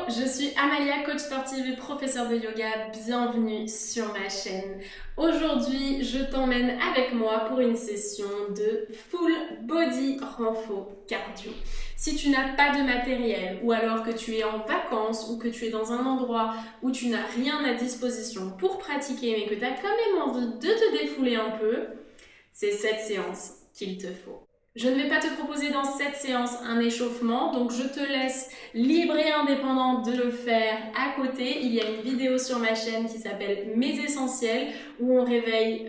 je suis Amalia, coach sportive et professeure de yoga. Bienvenue sur ma chaîne. Aujourd'hui, je t'emmène avec moi pour une session de full body renfo cardio. Si tu n'as pas de matériel ou alors que tu es en vacances ou que tu es dans un endroit où tu n'as rien à disposition pour pratiquer mais que tu as quand même envie de te défouler un peu, c'est cette séance qu'il te faut. Je ne vais pas te proposer dans cette séance un échauffement, donc je te laisse libre et indépendant de le faire à côté. Il y a une vidéo sur ma chaîne qui s'appelle Mes Essentiels, où on réveille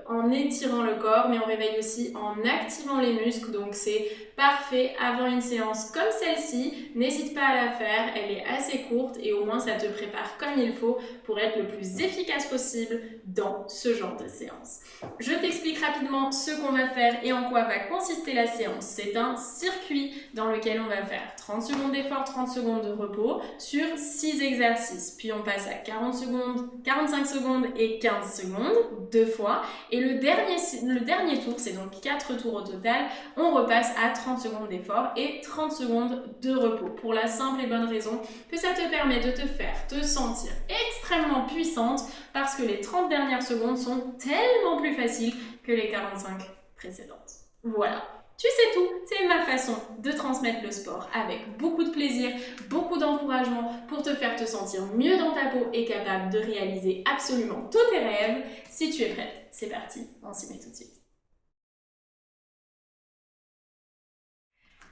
en étirant le corps, mais on réveille aussi en activant les muscles, donc c'est parfait avant une séance comme celle-ci. N'hésite pas à la faire, elle est assez courte et au moins ça te prépare comme il faut pour être le plus efficace possible dans ce genre de séance. Je t'explique rapidement ce qu'on va faire et en quoi va consister la séance. C'est un circuit dans lequel on va faire 30 secondes d'effort, 30 secondes de repos sur 6 exercices. Puis on passe à 40 secondes, 45 secondes et 15 secondes, 2 fois. Et le dernier tour, c'est donc 4 tours au total, on repasse à 30 secondes d'effort et 30 secondes de repos. Pour la simple et bonne raison que ça te permet de te faire te sentir extrêmement puissante parce que les 30 dernières secondes sont tellement plus faciles que les 45 précédentes. Voilà, tu sais tout, c'est ma façon de transmettre le sport avec beaucoup de plaisir, beaucoup d'encouragement pour te faire te sentir mieux dans ta peau et capable de réaliser absolument tous tes rêves. Si tu es prête, c'est parti, on s'y met tout de suite.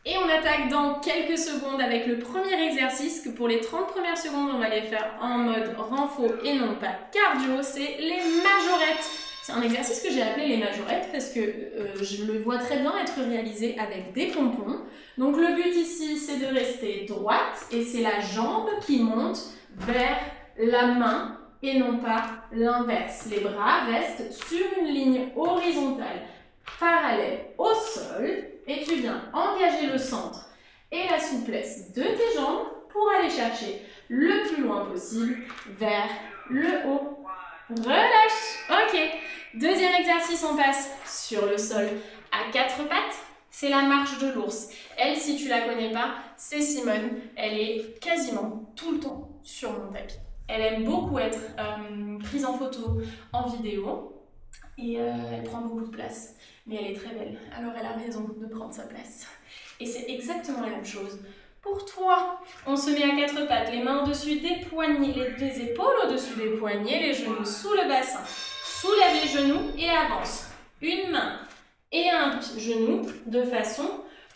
Et on attaque dans quelques secondes avec le premier exercice que pour les 30 premières secondes, on va les faire en mode renfo et non pas cardio, c'est les majorettes. C'est un exercice que j'ai appelé les majorettes parce que je le vois très bien être réalisé avec des pompons. Donc le but ici, c'est de rester droite et c'est la jambe qui monte vers la main et non pas l'inverse. Les bras restent sur une ligne horizontale parallèle au sol et tu viens engager le centre et la souplesse de tes jambes pour aller chercher le plus loin possible vers le haut. Relâche. Ok. Deuxième exercice, on passe sur le sol à 4 pattes. C'est la marche de l'ours. Elle, si tu la connais pas, c'est Simone. Elle est quasiment tout le temps sur mon tapis. Elle aime beaucoup être prise en photo, en vidéo et elle prend beaucoup de place. Mais elle est très belle, alors elle a raison de prendre sa place. Et c'est exactement la même chose pour toi. On se met à 4 pattes, les mains au-dessus des poignets, les épaules au-dessus des poignets, les genoux sous le bassin. Soulève les genoux et avance. Une main et un genou de façon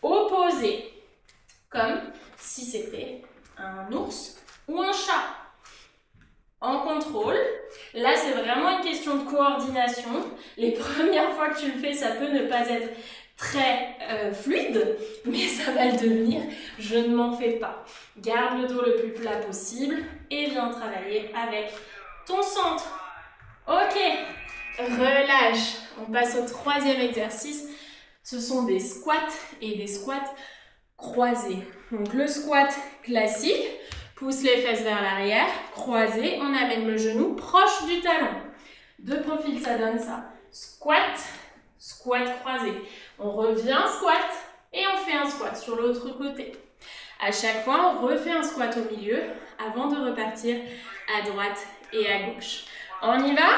opposée. Comme si c'était un ours ou un chat. En contrôle. Là, c'est vraiment une question de coordination. Les premières fois que tu le fais, ça peut ne pas être très fluide, mais ça va le devenir. Je ne m'en fais pas. Garde le dos le plus plat possible et viens travailler avec ton centre. Ok, relâche. On passe au troisième exercice. Ce sont des squats et des squats croisés. Donc le squat classique. Pousse les fesses vers l'arrière, croisé, on amène le genou proche du talon. De profil, ça donne ça. Squat, squat croisé. On revient squat et on fait un squat sur l'autre côté. À chaque fois, on refait un squat au milieu avant de repartir à droite et à gauche. On y va?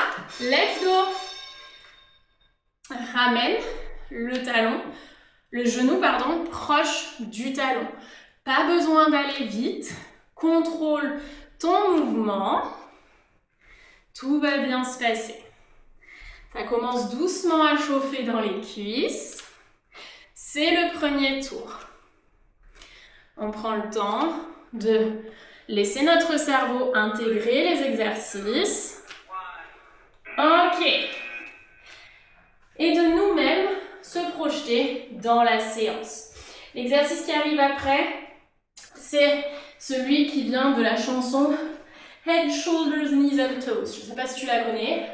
Let's go! Ramène le genou, proche du talon. Pas besoin d'aller vite. Contrôle ton mouvement. Tout va bien se passer. Ça commence doucement à chauffer dans les cuisses. C'est le premier tour. On prend le temps de laisser notre cerveau intégrer les exercices. Ok. Et de nous-mêmes se projeter dans la séance. L'exercice qui arrive après, c'est celui qui vient de la chanson Head, Shoulders, Knees and Toes. Je ne sais pas si tu la connais.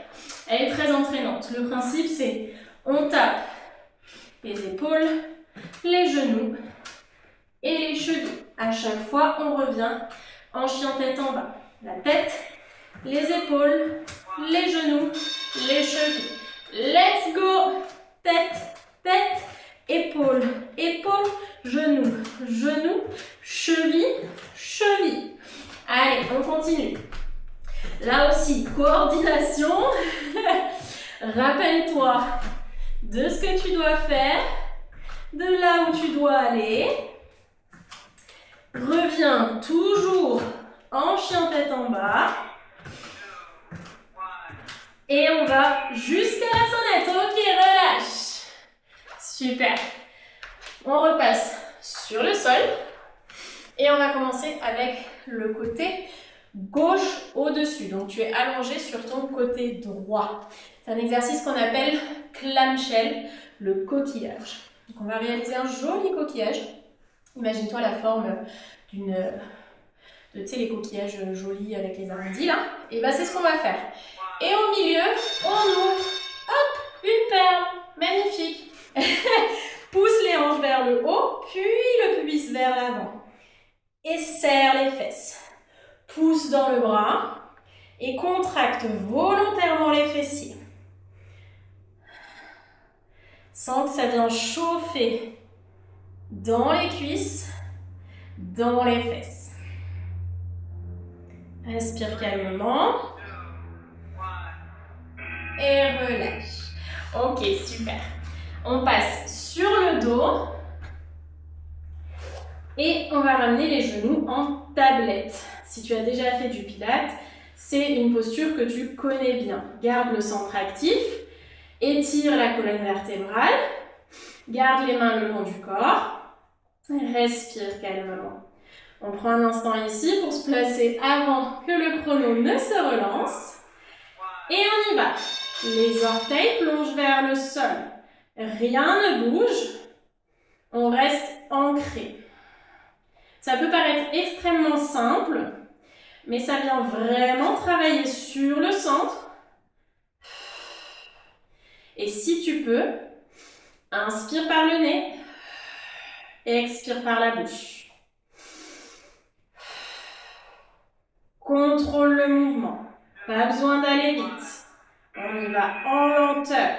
Elle est très entraînante. Le principe, c'est on tape les épaules, les genoux et les chevilles. À chaque fois, on revient en chien tête en bas. La tête, les épaules, les genoux, les chevilles. Let's go! Tête, tête, épaule, épaule, genou, genou, cheville, cheville. Allez, on continue. Là aussi, coordination. Rappelle-toi de ce que tu dois faire, de là où tu dois aller. Reviens toujours en chien tête en bas. Et on va jusqu'à la sonnette. Ok, relâche. Super. On repasse sur le sol. Et on va commencer avec le côté gauche au-dessus. Donc tu es allongé sur ton côté droit. C'est un exercice qu'on appelle clamshell, le coquillage. Donc on va réaliser un joli coquillage. Imagine-toi la forme tu sais, les coquillages jolis avec les arrondis là. Et ben c'est ce qu'on va faire. Et au milieu, on ouvre, hop, une perle, magnifique. Pousse les hanches vers le haut, puis le pubis vers l'avant. Et serre les fesses. Pousse dans le bras et contracte volontairement les fessiers. Sens que ça vient chauffer dans les cuisses, dans les fesses. Respire calmement. Et relâche. Ok, super. On passe sur le dos. Et on va ramener les genoux en tablette. Si tu as déjà fait du pilates, c'est une posture que tu connais bien. Garde le centre actif. Étire la colonne vertébrale. Garde les mains le long du corps. Respire calmement. On prend un instant ici pour se placer avant que le chrono ne se relance. Et on y va. Les orteils plongent vers le sol. Rien ne bouge. On reste ancré. Ça peut paraître extrêmement simple, mais ça vient vraiment travailler sur le centre. Et si tu peux, inspire par le nez et expire par la bouche. Contrôle le mouvement. Pas besoin d'aller vite. On y va en lenteur.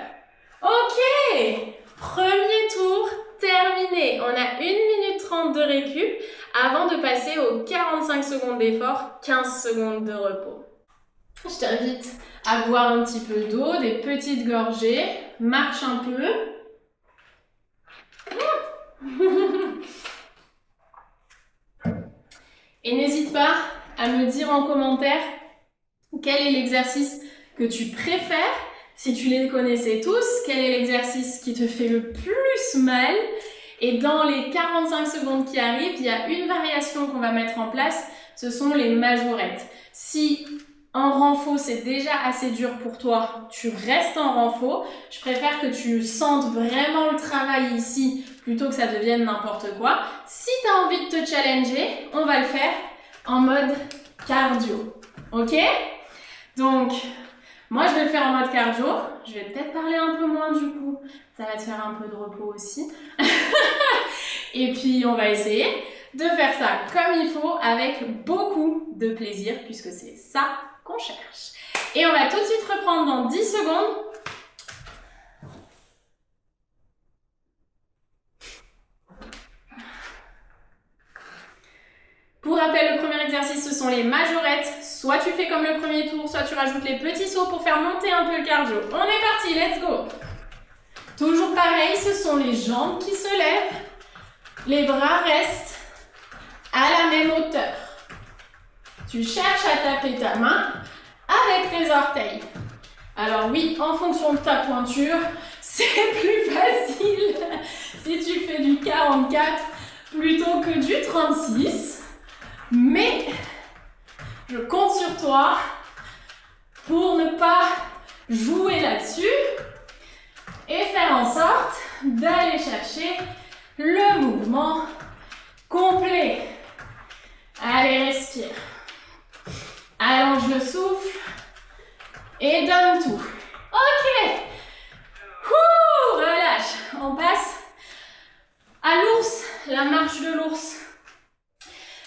Ok! Premier tour terminé. On a 1 minute 30 de récup avant de passer aux 45 secondes d'effort, 15 secondes de repos. Je t'invite à boire un petit peu d'eau, des petites gorgées. Marche un peu. Et n'hésite pas à me dire en commentaire quel est l'exercice que tu préfères. Si tu les connaissais tous, quel est l'exercice qui te fait le plus mal? Et dans les 45 secondes qui arrivent, il y a une variation qu'on va mettre en place, ce sont les majorettes. Si en renfo c'est déjà assez dur pour toi, tu restes en renfo. Je préfère que tu sentes vraiment le travail ici plutôt que ça devienne n'importe quoi. Si tu as envie de te challenger, on va le faire en mode cardio. Ok? Donc, moi, je vais le faire en mode cardio. Je vais peut-être parler un peu moins du coup. Ça va te faire un peu de repos aussi. Et puis, on va essayer de faire ça comme il faut avec beaucoup de plaisir puisque c'est ça qu'on cherche. Et on va tout de suite reprendre dans 10 secondes. Pour rappel, le premier exercice, ce sont les majorettes. Soit tu fais comme le premier tour, soit tu rajoutes les petits sauts pour faire monter un peu le cardio. On est parti, let's go! Toujours pareil, ce sont les jambes qui se lèvent. Les bras restent à la même hauteur. Tu cherches à taper ta main avec tes orteils. Alors oui, en fonction de ta pointure, c'est plus facile si tu fais du 44 plutôt que du 36. Mais je compte sur toi pour ne pas jouer là-dessus et faire en sorte d'aller chercher le mouvement complet. Allez, respire. Allonge le souffle et donne tout. Ok. Relâche. On passe à l'ours, la marche de l'ours.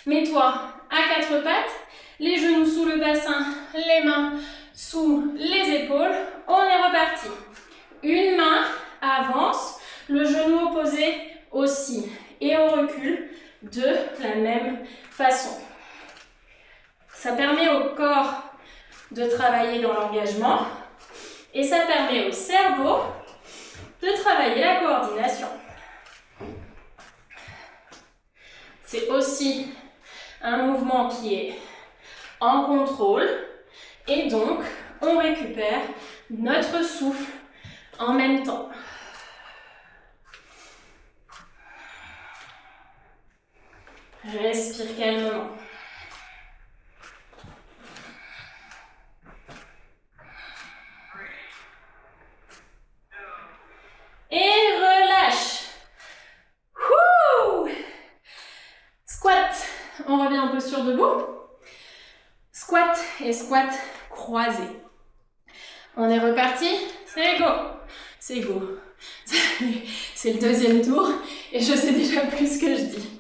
Mets-toi à quatre pattes, les genoux sous le bassin, les mains sous les épaules. On est reparti. Une main avance, le genou opposé aussi. Et on recule de la même façon. Ça permet au corps de travailler dans l'engagement et ça permet au cerveau de travailler la coordination. C'est aussi un mouvement qui est en contrôle et donc on récupère notre souffle en même temps. Respire calmement. Et relâche. Wouh! Squat. On revient en posture debout. Squat et squat croisé. On est reparti. C'est go. C'est go. C'est le deuxième tour et je sais déjà plus ce que je dis.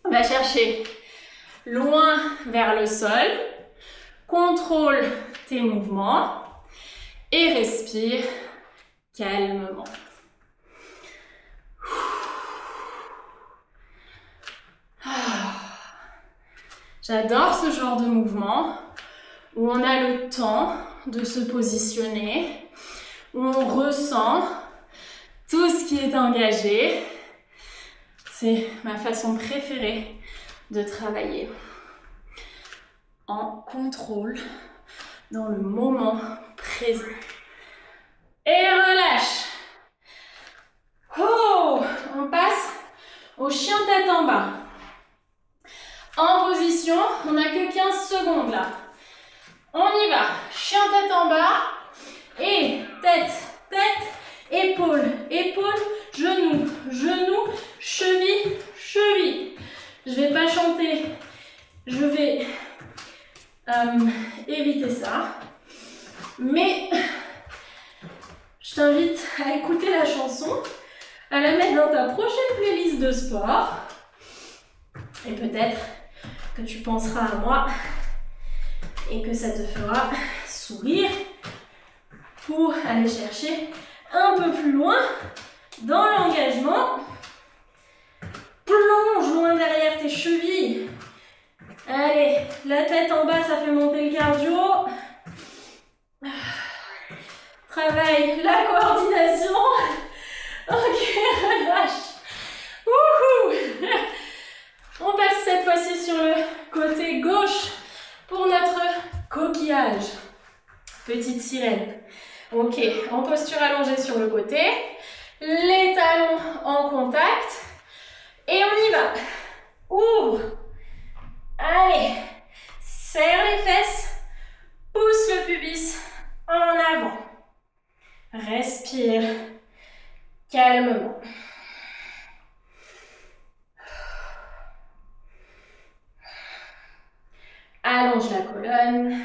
On va chercher loin vers le sol. Contrôle tes mouvements et respire calmement. J'adore ce genre de mouvement où on a le temps de se positionner, où on ressent tout ce qui est engagé. C'est ma façon préférée de travailler. En contrôle, dans le moment présent. Et relâche. Oh, on passe au chien tête en bas. En position, on n'a que 15 secondes là. On y va. Chien tête en bas. Et tête, tête, épaule, épaule, genou, genou, cheville, cheville. Je vais pas chanter. Je vais éviter ça. Mais je t'invite à écouter la chanson, à la mettre dans ta prochaine playlist de sport. Et peut-être que tu penseras à moi et que ça te fera sourire pour aller chercher un peu plus loin dans l'engagement. Plonge loin derrière tes chevilles. Allez, la tête en bas, ça fait monter le cardio. Travaille la coordination. Ok, relâche. Wouhou. On passe cette fois-ci sur le côté gauche pour notre coquillage. Petite sirène. Ok, en posture allongée sur le côté. Les talons en contact. Et on y va. Ouvre. Allez. Serre les fesses. Pousse le pubis en avant. Respire calmement. Allonge la colonne.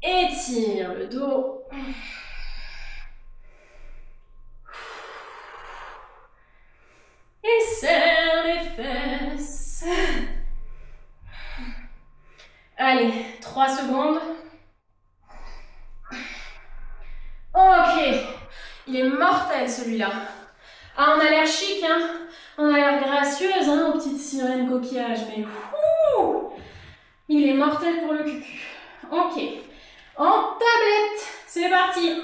Étire le dos. Et serre les fesses. Allez, 3 secondes. Ok, il est mortel celui-là. Ah, on a l'air chic, hein. On a l'air gracieuse, hein, aux petites sirènes coquillages, mais il est mortel pour le cucu. Ok, en tablette, c'est parti.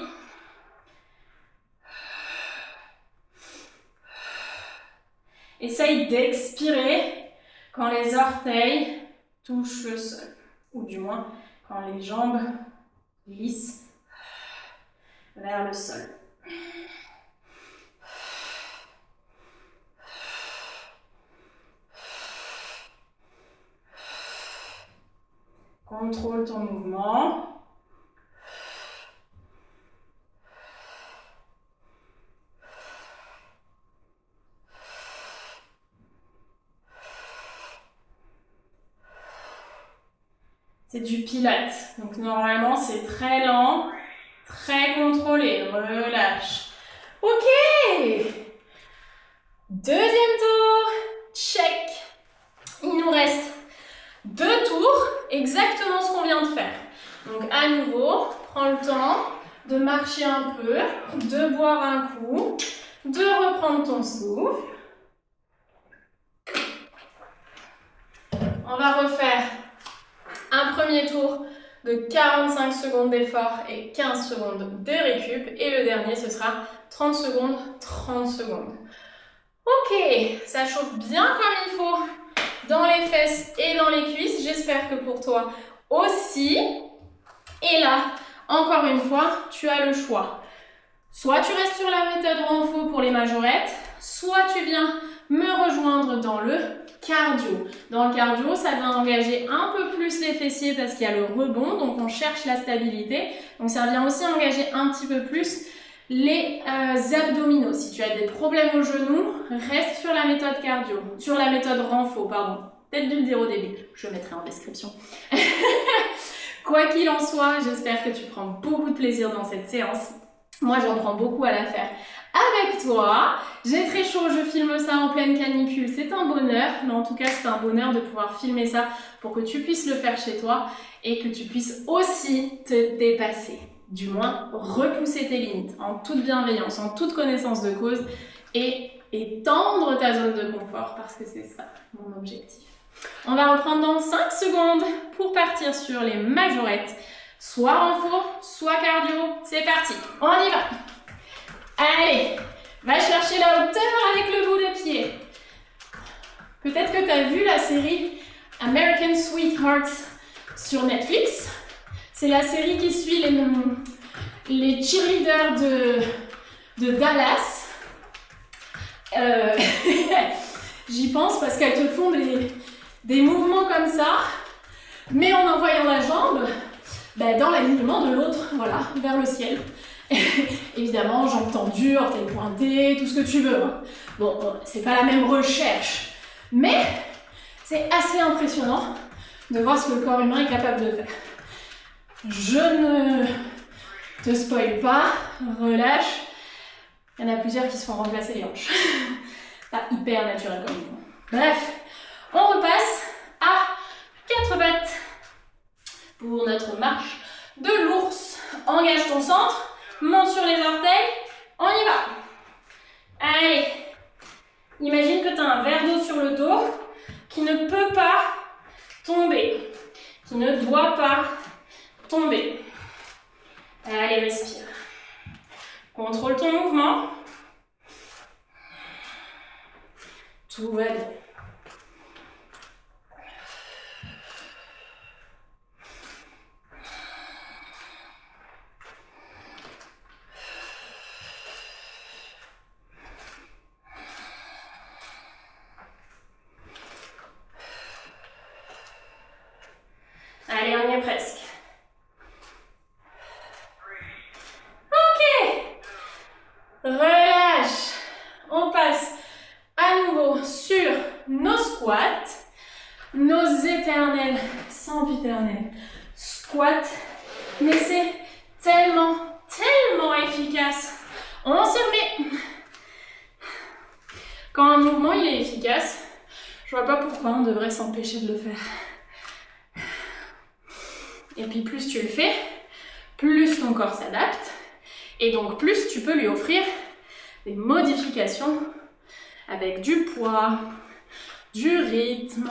Essaye d'expirer quand les orteils touchent le sol, ou du moins quand les jambes glissent vers le sol. Contrôle ton mouvement. C'est du pilates, donc normalement c'est très lent, très contrôlé. Relâche. Ok. Deuxième tour. Check. Il nous reste 2 tours, exactement ce qu'on vient de faire. Donc à nouveau, prends le temps de marcher un peu, de boire un coup, de reprendre ton souffle. On va refaire premier tour de 45 secondes d'effort et 15 secondes de récup. Et le dernier, ce sera 30 secondes, 30 secondes. Ok, ça chauffe bien comme il faut dans les fesses et dans les cuisses. J'espère que pour toi aussi. Et là, encore une fois, tu as le choix. Soit tu restes sur la méthode renfo pour les majorettes, soit tu viens me rejoindre dans le cardio. Dans le cardio, ça va engager un peu plus les fessiers parce qu'il y a le rebond, donc on cherche la stabilité. Donc ça vient aussi engager un petit peu plus les abdominaux. Si tu as des problèmes aux genoux, reste sur la méthode cardio, sur la méthode renfo, pardon. Peut-être dû le dire au début, je le mettrai en description. Quoi qu'il en soit, j'espère que tu prends beaucoup de plaisir dans cette séance. Moi, j'en prends beaucoup à la faire avec toi. J'ai très chaud, je filme ça en pleine canicule, c'est un bonheur. Mais en tout cas, c'est un bonheur de pouvoir filmer ça pour que tu puisses le faire chez toi et que tu puisses aussi te dépasser. Du moins, repousser tes limites en toute bienveillance, en toute connaissance de cause et étendre ta zone de confort parce que c'est ça mon objectif. On va reprendre dans 5 secondes pour partir sur les majorettes. Soit renfo, soit cardio. C'est parti, on y va. Allez, va chercher la hauteur avec le bout des pieds. Peut-être que tu as vu la série American Sweethearts sur Netflix. C'est la série qui suit les cheerleaders de Dallas. J'y pense parce qu'elles te font des mouvements comme ça, mais en envoyant la jambe dans l'alignement de l'autre, voilà, vers le ciel. Évidemment, jambes tendues, orteils pointés, tout ce que tu veux. Bon, c'est pas la même recherche, mais c'est assez impressionnant de voir ce que le corps humain est capable de faire. Je ne te spoil pas, relâche. Il y en a plusieurs qui se font remplacer les hanches. Pas hyper naturel comme mouvement. Bref, on repasse à 4 pattes pour notre marche de l'ours. Engage ton centre, monte sur les orteils, on y va. Allez, imagine que tu as un verre d'eau sur le dos qui ne peut pas tomber, qui ne doit pas tomber. Allez, respire. Contrôle ton mouvement. Tout va bien. Allez, on y est presque. Ok. Relâche. On passe à nouveau sur nos squats, nos éternels, sempiternels squats. Mais c'est tellement, tellement efficace. On se remet. Quand un mouvement il est efficace, je vois pas pourquoi on devrait s'empêcher de le faire. Et puis plus tu le fais, plus ton corps s'adapte. Et donc plus tu peux lui offrir des modifications avec du poids, du rythme,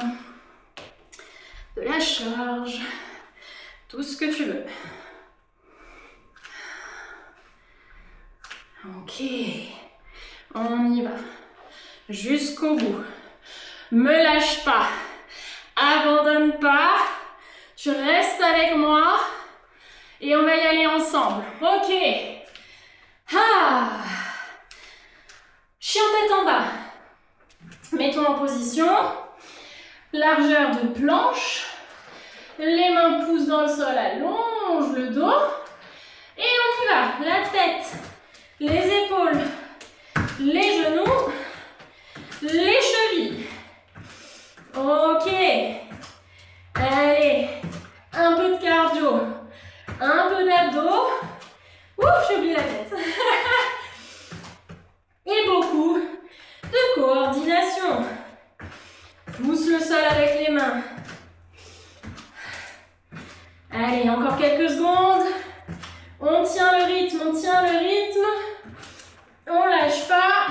de la charge, tout ce que tu veux. Ok, on y va. Jusqu'au bout. Me lâche pas. Abandonne pas. Tu restes avec moi. Et on va y aller ensemble. Ok. Ah. Chien tête en bas. Mets-toi en position. Largeur de planche. Les mains poussent dans le sol. Allonge le dos. Et on y va. La tête. Les épaules. Les genoux. Les chevilles. Ok. Allez. Un peu de cardio. Un peu d'abdos. Ouf, j'ai oublié la tête. Et beaucoup de coordination. Pousse le sol avec les mains. Allez, encore quelques secondes. On tient le rythme, on tient le rythme. On lâche pas.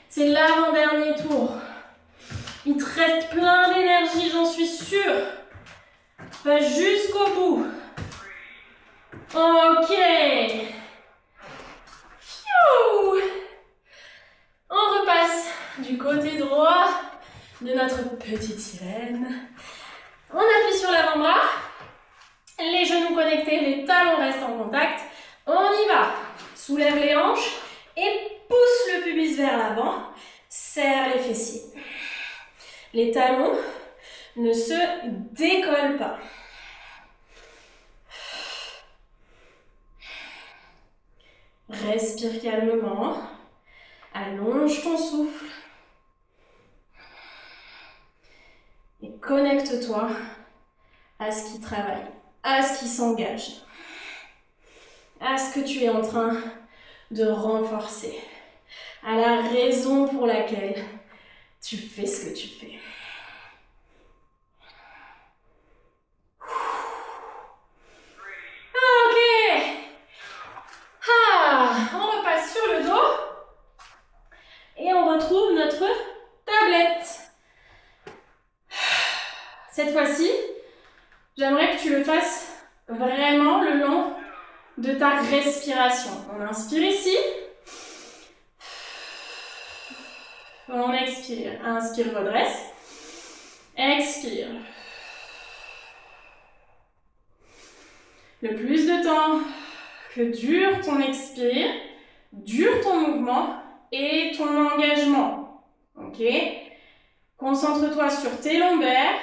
C'est l'avant-dernier tour. Il te te reste plein d'énergie, j'en suis sûre. Va jusqu'au bout. Ok. Pfiou. On repasse du côté droit de notre petite sirène. On appuie sur l'avant-bras. Les genoux connectés, les talons restent en contact. On y va. Soulève les hanches et pousse le pubis vers l'avant. Serre les fessiers. Les talons ne se décollent pas. Respire calmement. Allonge ton souffle. Et connecte-toi à ce qui travaille, à ce qui s'engage, à ce que tu es en train de renforcer, à la raison pour laquelle tu fais ce que tu fais. Ok. On repasse sur le dos et on retrouve notre tablette. Cette fois-ci, j'aimerais que tu le fasses vraiment le long de ta respiration. On inspire ici. On expire. Inspire, redresse. Expire. Le plus de temps que dure ton expire, dure ton mouvement et ton engagement. Ok? Concentre-toi sur tes lombaires.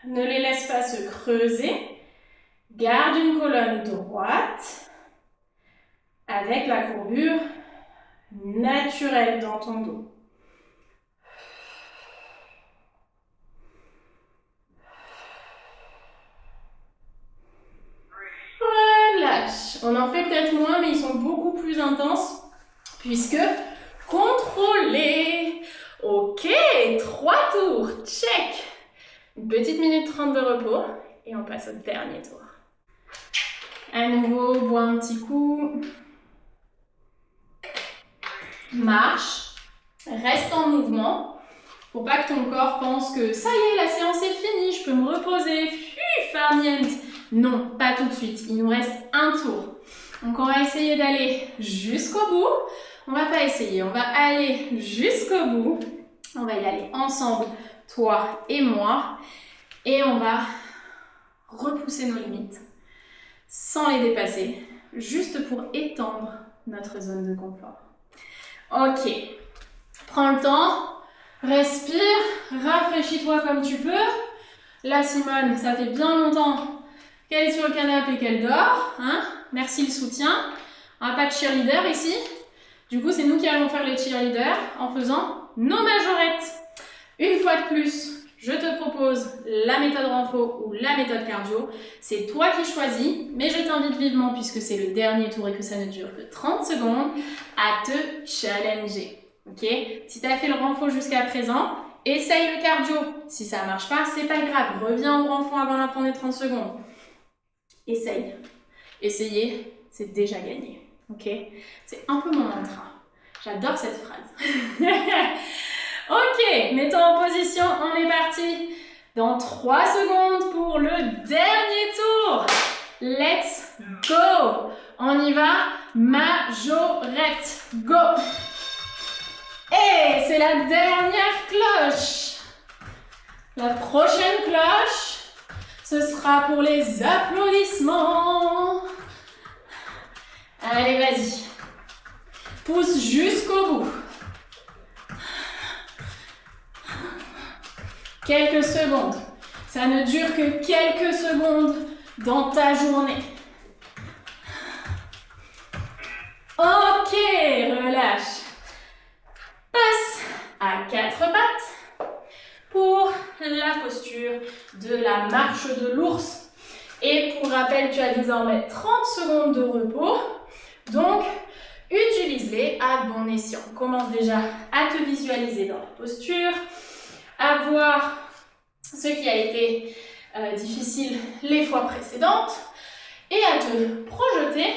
Ne les laisse pas se creuser. Garde une colonne droite avec la courbure naturelle dans ton dos. Relâche. On en fait peut-être moins, mais ils sont beaucoup plus intenses puisque contrôlés. Ok, 3 tours. Check. Une petite minute 30 de repos et on passe au dernier tour. À nouveau, bois un petit coup. Marche. Reste en mouvement pour pas que ton corps pense que ça y est, la séance est finie, je peux me reposer. Farniente. Non, pas tout de suite. Il nous reste un tour. Donc on va essayer d'aller jusqu'au bout. On va pas essayer, on va aller jusqu'au bout. On va y aller ensemble, toi et moi. Et on va repousser nos limites sans les dépasser, juste pour étendre notre zone de confort. Ok, prends le temps, respire, rafraîchis-toi comme tu peux. Là, Simone, ça fait bien longtemps qu'elle est sur le canapé et qu'elle dort. Hein? Merci le soutien. On n'a pas de cheerleader ici. Du coup, c'est nous qui allons faire les cheerleaders en faisant nos majorettes. Une fois de plus, je te propose la méthode renfo ou la méthode cardio. C'est toi qui choisis, mais je t'invite vivement, puisque c'est le dernier tour et que ça ne dure que 30 secondes, à te challenger. Ok? Si tu as fait le renfo jusqu'à présent, essaye le cardio. Si ça ne marche pas, c'est pas grave. Reviens au renfo avant la fin des 30 secondes. Essaye. Essayer, c'est déjà gagné. Ok? C'est un peu mon mantra. J'adore cette phrase. Ok, mettons en position, on est parti. Dans 3 secondes pour le dernier tour. Let's go. On y va, majorette. Go. Et c'est la dernière cloche. La prochaine cloche, ce sera pour les applaudissements. Allez, vas-y. Pousse jusqu'au bout. Quelques secondes. Ça ne dure que quelques secondes dans ta journée. Ok, relâche. Passe à 4 pattes pour la posture de la marche de l'ours. Et pour rappel, tu as désormais 30 secondes de repos. Donc, utilise-les à bon escient. Commence déjà à te visualiser dans la posture, à voir ce qui a été difficile les fois précédentes et à te projeter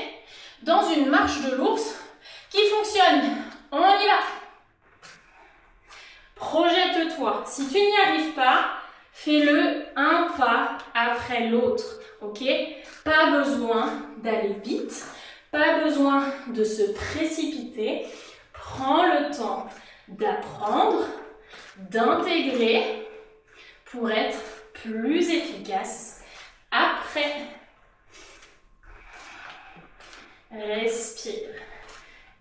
dans une marche de l'ours qui fonctionne. On y va. Projette-toi. Si tu n'y arrives pas, fais-le un pas après l'autre, ok? Pas besoin d'aller vite, pas besoin de se précipiter. Prends le temps d'apprendre, d'intégrer pour être plus efficace après. Respire.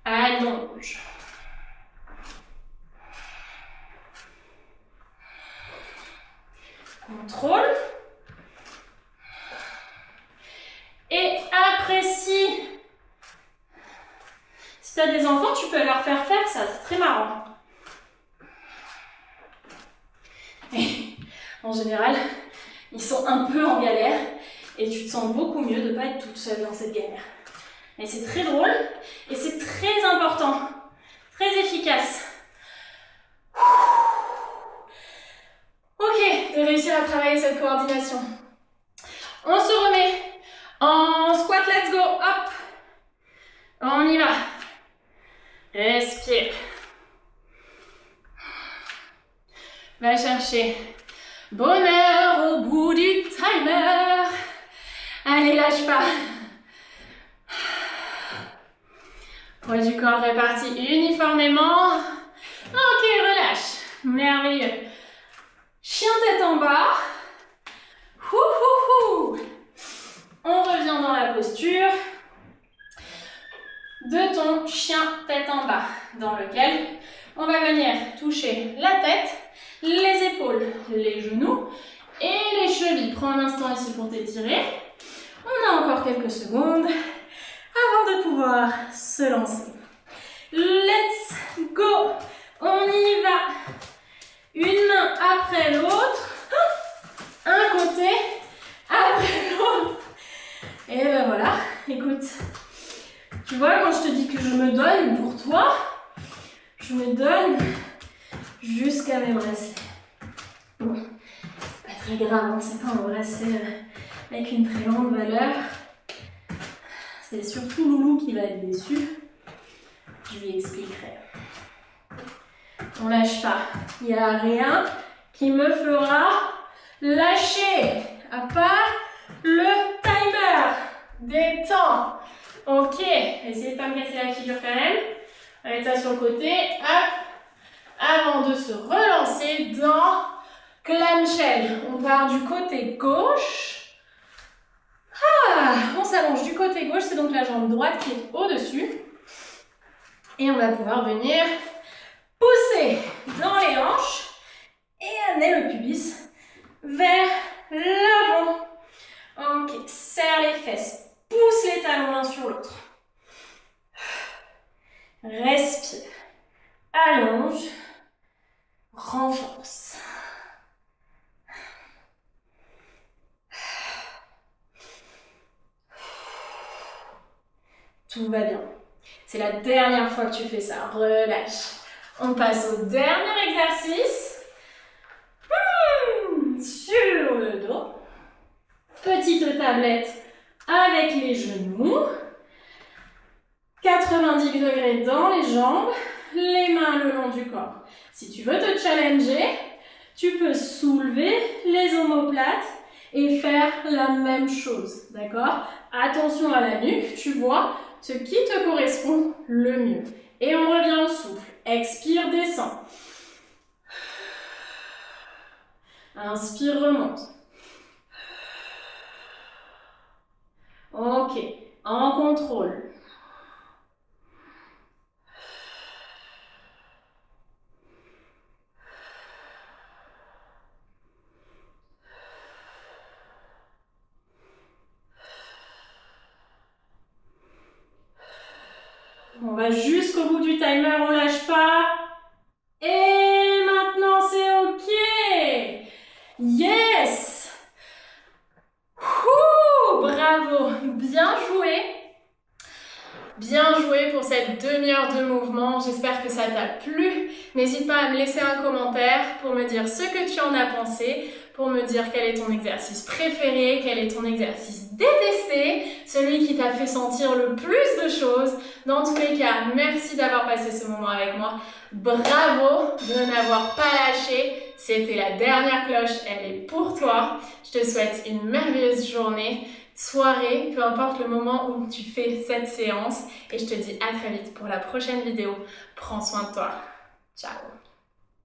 Allonge. Contrôle. Et apprécie. Si tu as des enfants, tu peux leur faire ça, c'est très marrant. Et en général, ils sont un peu en galère et tu te sens beaucoup mieux de ne pas être toute seule dans cette galère. Et c'est très drôle et c'est très important, très efficace. Ok, de réussir à travailler cette coordination. On se remet en squat, let's go, hop. On y va. Respire. Va chercher bonheur au bout du timer. Allez, lâche pas. Poids du corps réparti uniformément. Ok, relâche. Merveilleux. Chien tête en bas. On revient dans la posture de ton chien tête en bas, dans lequel on va venir toucher la tête, les épaules, les genoux et les chevilles. Prends un instant ici pour t'étirer. On a encore quelques secondes avant de pouvoir se lancer. Let's go! On y va! Une main après l'autre. Un côté après l'autre. Et ben voilà, écoute. Tu vois, quand je te dis que je me donne pour toi, je me donne jusqu'à mes bracelets. Bon, c'est pas très grave, hein, c'est pas un bracelet avec une très grande valeur. C'est surtout Loulou qui va être déçu. Je lui expliquerai. On lâche pas. Il n'y a rien qui me fera lâcher, à part le timer. Détends. Ok, essayez de ne pas me casser la figure quand même. On va mettre ça sur le côté. Hop. Avant de se relancer dans clamshell. On part du côté gauche. On s'allonge du côté gauche. C'est donc la jambe droite qui est au-dessus. Et on va pouvoir venir pousser dans les hanches et amener le pubis vers l'avant. Ok, serre les fesses. Pousse les talons l'un sur l'autre. Respire. Allonge. Renforce. Tout va bien. C'est la dernière fois que tu fais ça. Relâche. On passe au dernier exercice. Sur le dos. Petite tablette avec les genoux. 90 degrés dans les jambes. Les mains le long du corps. Si tu veux te challenger, tu peux soulever les omoplates et faire la même chose. D'accord? Attention à la nuque, tu vois ce qui te correspond le mieux. Et on revient au souffle. Expire, descend. Inspire, remonte. Ok, en contrôle. On va jusqu'au bout du timer, on lâche pas. Et maintenant c'est ok. Yes. Bravo, bien joué. Bien joué pour cette demi-heure de mouvement. J'espère que ça t'a plu. N'hésite pas à me laisser un commentaire pour me dire ce que tu en as pensé, pour me dire quel est ton exercice préféré, quel est ton exercice détesté, celui qui t'a fait sentir le plus de choses. Dans tous les cas, merci d'avoir passé ce moment avec moi. Bravo de n'avoir pas lâché. C'était la dernière cloche, elle est pour toi. Je te souhaite une merveilleuse journée, soirée, peu importe le moment où tu fais cette séance. Et je te dis à très vite pour la prochaine vidéo. Prends soin de toi. Ciao.